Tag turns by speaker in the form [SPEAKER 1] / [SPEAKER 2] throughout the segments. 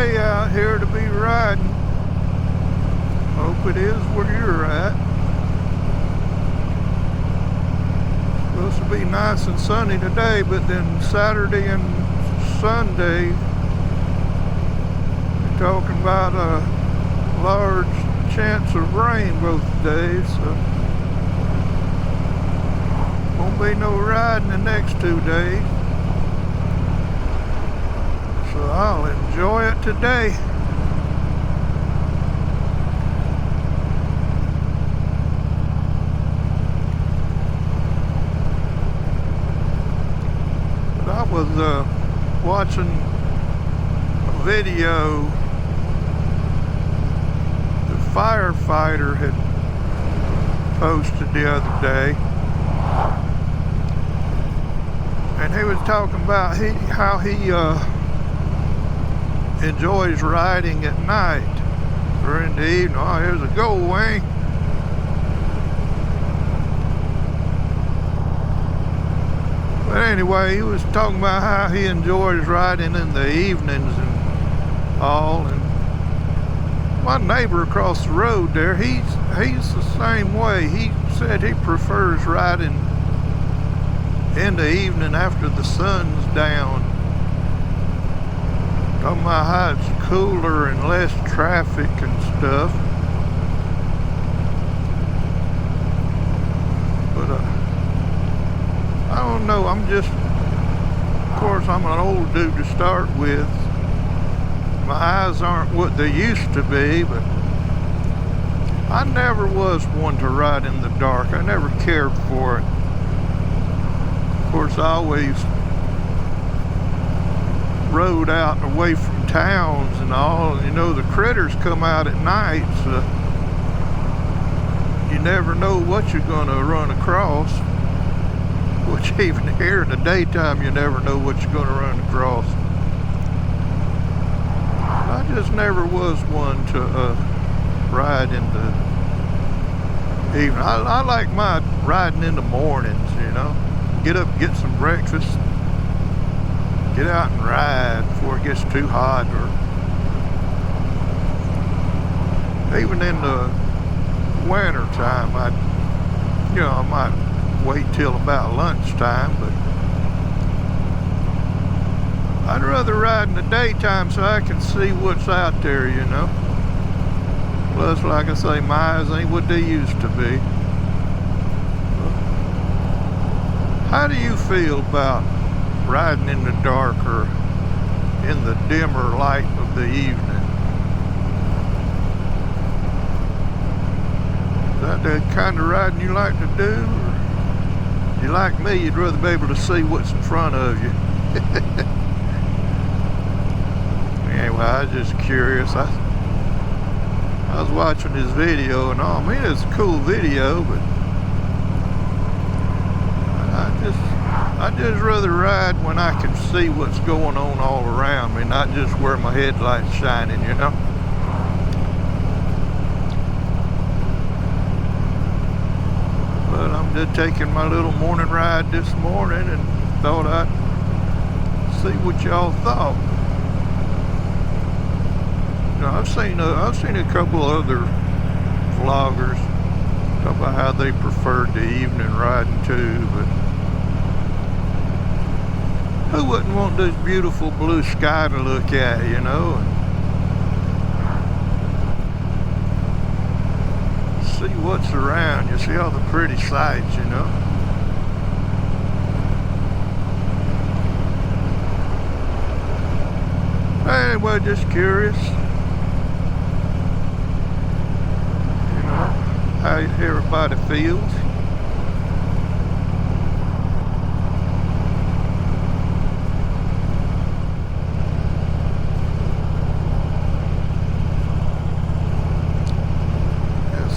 [SPEAKER 1] day out here to be riding. Hope it is where you're at. Supposed to be nice and sunny today, but then Saturday and Sunday, they're talking about a large chance of rain both days, so won't be no riding the next 2 days. So I'll enjoy it today. But I was watching a video the firefighter had posted the other day, and he was talking about how he enjoys riding at night or in the evening. Oh, here's a go, Wayne. But anyway, he was talking about how he enjoys riding in the evenings and all. And my neighbor across the road there, he's the same way. He said he prefers riding in the evening after the sun's down. Talking about how it's cooler and less traffic and stuff. But I don't know, of course I'm an old dude to start with. My eyes aren't what they used to be, but I never was one to ride in the dark. I never cared for it. Of course, I always rode out and away from towns and all. You know, the critters come out at night, so you never know what you're going to run across. Which even here in the daytime, you never know what you're going to run across. I just never was one to ride in the evening. I like my riding in the mornings, you know. Get up, get some breakfast, get out and ride before it gets too hot, or even in the winter time, I might wait till about lunchtime, but I'd rather ride in the daytime so I can see what's out there, you know. Plus, like I say, my eyes ain't what they used to be. How do you feel about riding in the dark or in the dimmer light of the evening? Is that the kind of riding you like to do? Or you like me, you'd rather be able to see what's in front of you? Anyway, I was just curious. I was watching his video and all. I mean, it's a cool video, but I'd just rather ride when I can see what's going on all around me, not just where my headlight's shining, you know. But I'm just taking my little morning ride this morning and thought I'd see what y'all thought. You know, I've seen a couple other vloggers talk about how they preferred the evening riding too, but who wouldn't want this beautiful blue sky to look at, you know, and see what's around you, see all the pretty sights, you know. Anyway, just curious, you know, how everybody feels.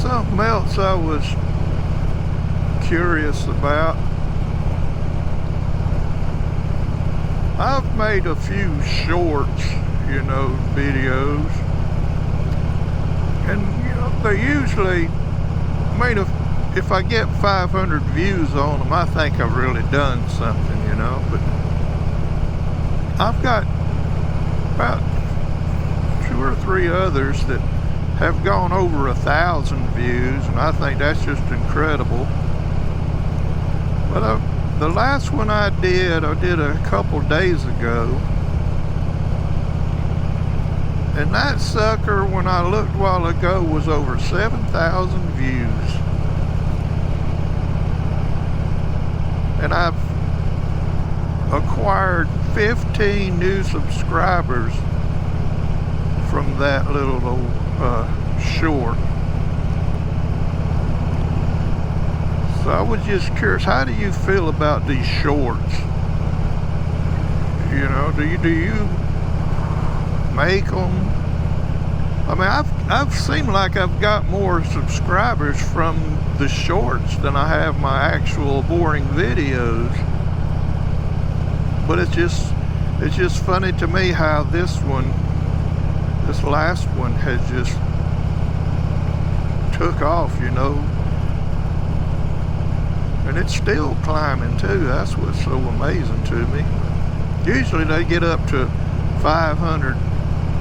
[SPEAKER 1] Something else I was curious about. I've made a few shorts, you know, videos, and you know, they usually, I mean, if I get 500 views on them, I think I've really done something, you know. But I've got about or three others that have gone over 1,000 views, and I think that's just incredible. But the last one I did a couple days ago, and that sucker, when I looked a while ago, was over 7,000 views. And I've acquired 15 new subscribers from that little short. So I was just curious, how do you feel about these shorts? You know, do you make them? I mean, I've seemed like I've got more subscribers from the shorts than I have my actual boring videos. But it's just funny to me how this last one has just took off, you know. And it's still climbing too. That's what's so amazing to me. Usually they get up to 500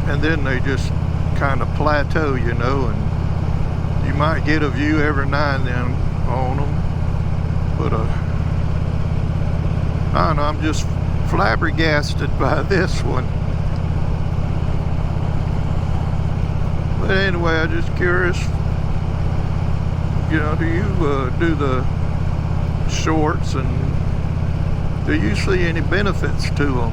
[SPEAKER 1] and then they just kind of plateau, you know, and you might get a view every now and then on them. But I don't know, I'm just flabbergasted by this one. But anyway, I'm just curious, you know, do you do the shorts, and do you see any benefits to them?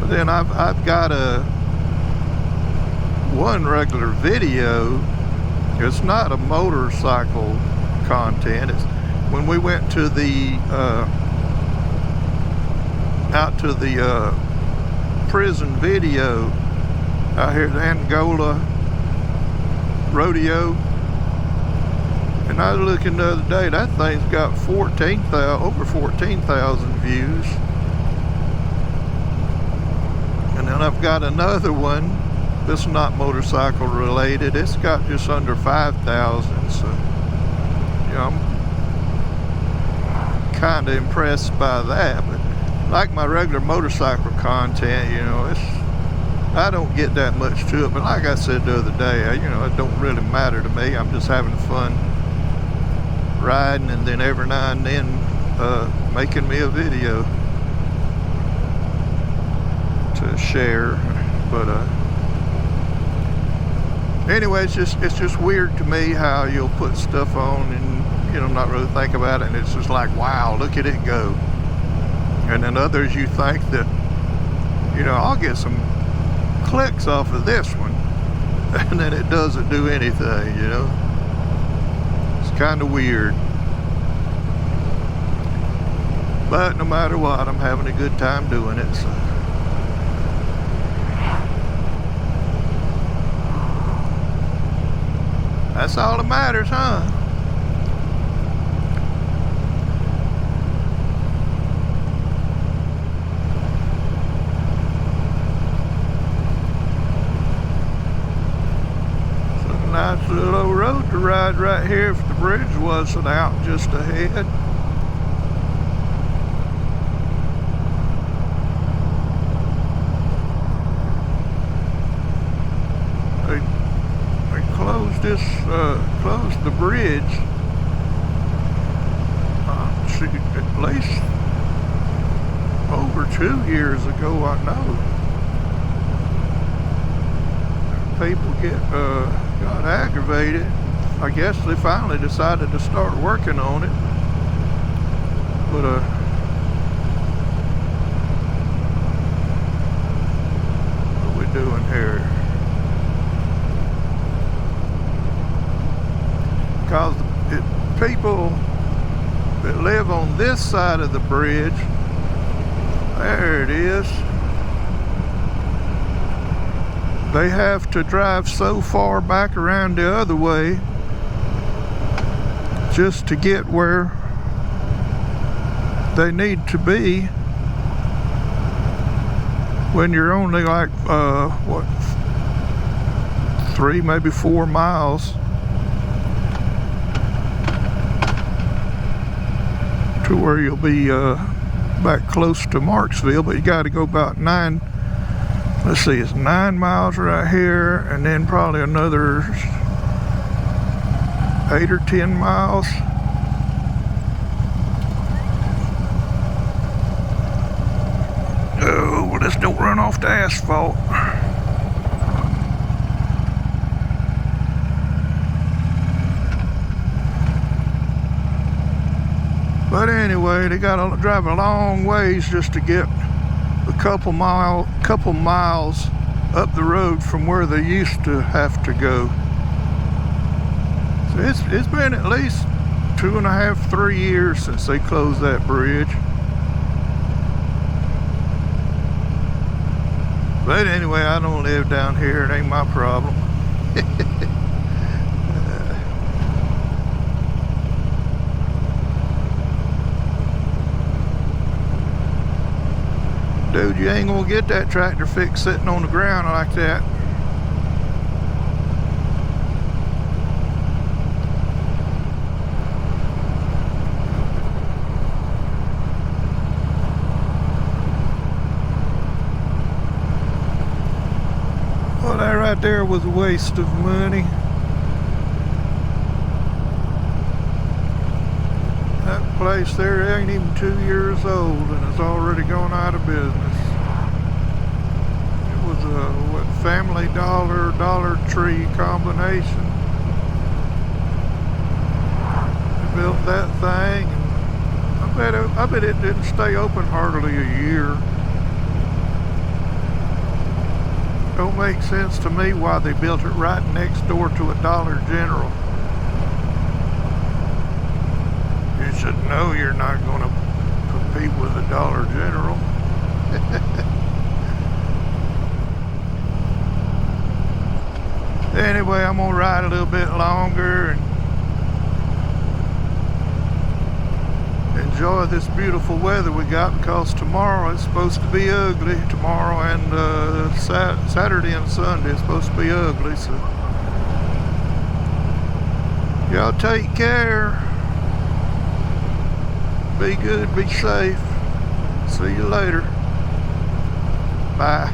[SPEAKER 1] But then I've got one regular video. It's not a motorcycle content. It's when we went to the out to the prison video out here at the Angola Rodeo, and I was looking the other day, that thing's got over 14,000 views. And then I've got another one that's not motorcycle related. It's got just under 5,000. So, you know, I'm kind of impressed by that. But like my regular motorcycle content, you know, I don't get that much to it. But like I said the other day, you know, it don't really matter to me. I'm just having fun riding, and then every now and then making me a video to share. But anyway, it's just weird to me how you'll put stuff on and, you know, not really think about it, and it's just like, wow, look at it go. And then others, you think that, you know, I'll get some clicks off of this one, and then it doesn't do anything, you know. It's kind of weird. But no matter what, I'm having a good time doing it. So. That's all that matters, huh? It's a nice little old road to ride right here if the bridge wasn't out just ahead. Closed the bridge, at least over 2 years ago, I know. People got aggravated. I guess they finally decided to start working on it. But what are we doing here? Because people that live on this side of the bridge, there it is, they have to drive so far back around the other way just to get where they need to be, when you're only like 3, maybe 4 miles to where you'll be back close to Marksville, but you got to go about 9. Let's see, it's 9 miles right here, and then probably another 8 or 10 miles. Oh, well, let's don't run off the asphalt. But anyway, they got to drive a long ways just to get a couple miles up the road from where they used to have to go. So it's been at least 2.5, 3 years since they closed that bridge. But anyway, I don't live down here. It ain't my problem. Dude, you ain't gonna get that tractor fixed sitting on the ground like that. Well, that right there was a waste of money. That place there ain't even 2 years old and it's already gone out of business. It was a Family Dollar, Dollar Tree combination. They built that thing, and I bet it didn't stay open hardly a year. Don't make sense to me why they built it right next door to a Dollar General. You should know you're not going to compete with a Dollar General. Anyway, I'm going to ride a little bit longer and enjoy this beautiful weather we got, because tomorrow it's supposed to be ugly. Tomorrow and Saturday and Sunday is supposed to be ugly. So y'all take care. Be good, be safe. See you later. Bye.